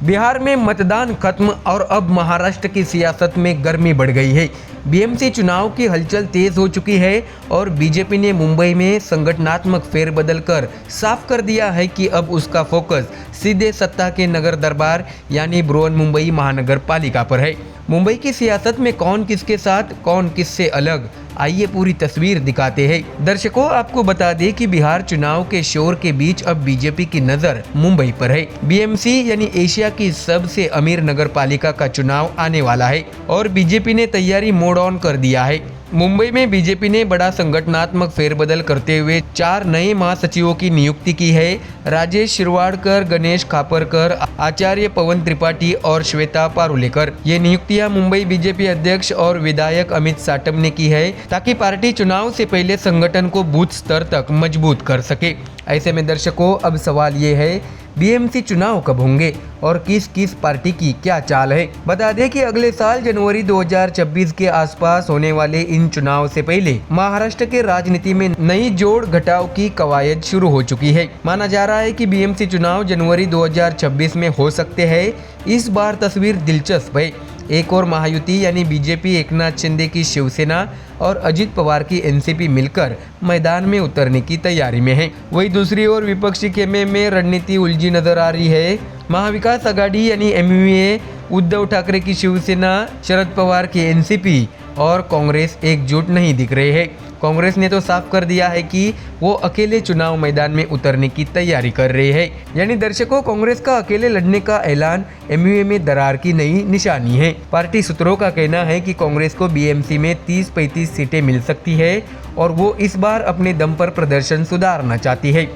बिहार में मतदान खत्म और अब महाराष्ट्र की सियासत में गर्मी बढ़ गई है। बीएमसी चुनाव की हलचल तेज हो चुकी है और बीजेपी ने मुंबई में संगठनात्मक फेरबदल कर साफ कर दिया है कि अब उसका फोकस सीधे सत्ता के नगर दरबार यानी बृहन्मुंबई महानगर पालिका पर है। मुंबई की सियासत में कौन किसके साथ, कौन किससे अलग, आइए पूरी तस्वीर दिखाते हैं। दर्शकों, आपको बता दें कि बिहार चुनाव के शोर के बीच अब बीजेपी की नजर मुंबई पर है। बीएमसी यानी एशिया की सबसे अमीर नगर पालिका का चुनाव आने वाला है और बीजेपी ने तैयारी मोड ऑन कर दिया है। मुंबई में बीजेपी ने बड़ा संगठनात्मक फेरबदल करते हुए 4 नए महासचिवों की नियुक्ति की है। राजेश शिरवाडकर, गणेश खापरकर, आचार्य पवन त्रिपाठी और श्वेता पारुलेकर। ये नियुक्तियां मुंबई बीजेपी अध्यक्ष और विधायक अमित साटम ने की है ताकि पार्टी चुनाव से पहले संगठन को बूथ स्तर तक मजबूत कर सके। ऐसे में दर्शकों, अब सवाल ये है बीएमसी चुनाव कब होंगे और किस किस पार्टी की क्या चाल है। बता दें कि अगले साल जनवरी 2026 के आसपास होने वाले इन चुनाव से पहले महाराष्ट्र के राजनीति में नई जोड़ घटाव की कवायद शुरू हो चुकी है। माना जा रहा है कि बीएमसी चुनाव जनवरी 2026 में हो सकते हैं। इस बार तस्वीर दिलचस्प है। एक और महायुति यानी बीजेपी, एकनाथ शिंदे की शिवसेना और अजित पवार की एनसीपी मिलकर मैदान में उतरने की तैयारी में है। वहीं दूसरी ओर विपक्षी खेमे में रणनीति उलझी नजर आ रही है। महाविकास आघाड़ी यानी एमयूए, उद्धव ठाकरे की शिवसेना, शरद पवार की एनसीपी और कांग्रेस एकजुट नहीं दिख रहे हैं। कांग्रेस ने तो साफ कर दिया है कि वो अकेले चुनाव मैदान में उतरने की तैयारी कर रही है। यानी दर्शकों, कांग्रेस का अकेले लड़ने का ऐलान एमयूए में दरार की नई निशानी है। पार्टी सूत्रों का कहना है कि कांग्रेस को बीएमसी में 30-35 सीटें मिल सकती है और वो इस बार अपने दम पर प्रदर्शन सुधारना चाहती है।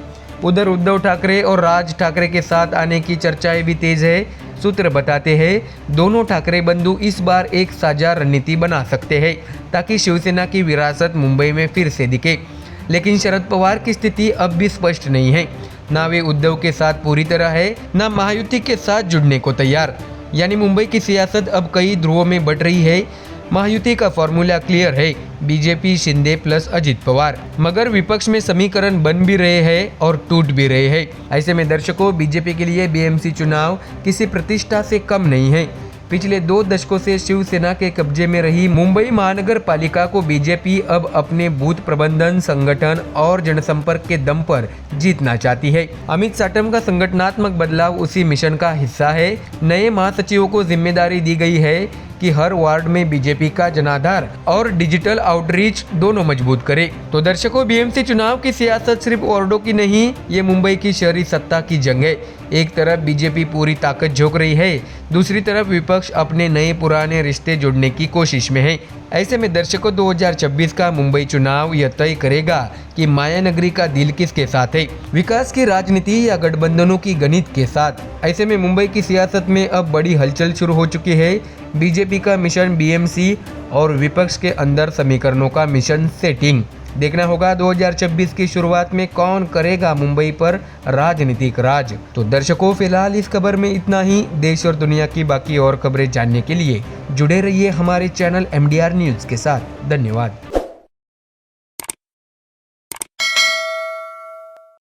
उधर उद्धव ठाकरे और राज ठाकरे के साथ आने की चर्चाएं भी तेज है। सूत्र बताते हैं दोनों ठाकरे बंधु इस बार एक साझा रणनीति बना सकते हैं ताकि शिवसेना की विरासत मुंबई में फिर से दिखे। लेकिन शरद पवार की स्थिति अब भी स्पष्ट नहीं है। ना वे उद्धव के साथ पूरी तरह है, ना महायुति के साथ जुड़ने को तैयार। यानी मुंबई की सियासत अब कई ध्रुवों में बट रही है। महायुति का फॉर्मूला क्लियर है, बीजेपी, शिंदे प्लस अजित पवार। मगर विपक्ष में समीकरण बन भी रहे हैं और टूट भी रहे हैं। ऐसे में दर्शकों, बीजेपी के लिए बीएमसी चुनाव किसी प्रतिष्ठा से कम नहीं है। पिछले 2 दशकों से शिवसेना के कब्जे में रही मुंबई महानगर पालिका को बीजेपी अब अपने बूथ प्रबंधन, संगठन और जनसंपर्क के दम पर जीतना चाहती है। अमित साटम का संगठनात्मक बदलाव उसी मिशन का हिस्सा है। नए महासचिवों को जिम्मेदारी दी गई है कि हर वार्ड में बीजेपी का जनाधार और डिजिटल आउटरीच दोनों मजबूत करे। तो दर्शकों, बीएमसी चुनाव की सियासत सिर्फ वार्डों की नहीं, ये मुंबई की शहरी सत्ता की जंग है। एक तरफ बीजेपी पूरी ताकत झोंक रही है, दूसरी तरफ विपक्ष अपने नए पुराने रिश्ते जोड़ने की कोशिश में है। ऐसे में दर्शकों, 2026 का मुंबई चुनाव यह तय करेगा कि माया नगरी का दिल किसके साथ है, विकास की राजनीति या गठबंधनों की गणित के साथ। ऐसे में मुंबई की सियासत में अब बड़ी हलचल शुरू हो चुकी है। बीजेपी का मिशन बीएमसी और विपक्ष के अंदर समीकरणों का मिशन सेटिंग। देखना होगा 2026 की शुरुआत में कौन करेगा मुंबई पर राजनीतिक राज। तो दर्शकों, फिलहाल इस खबर में इतना ही। देश और दुनिया की बाकी और खबरें जानने के लिए जुड़े रहिए हमारे चैनल MDR न्यूज़ के साथ। धन्यवाद।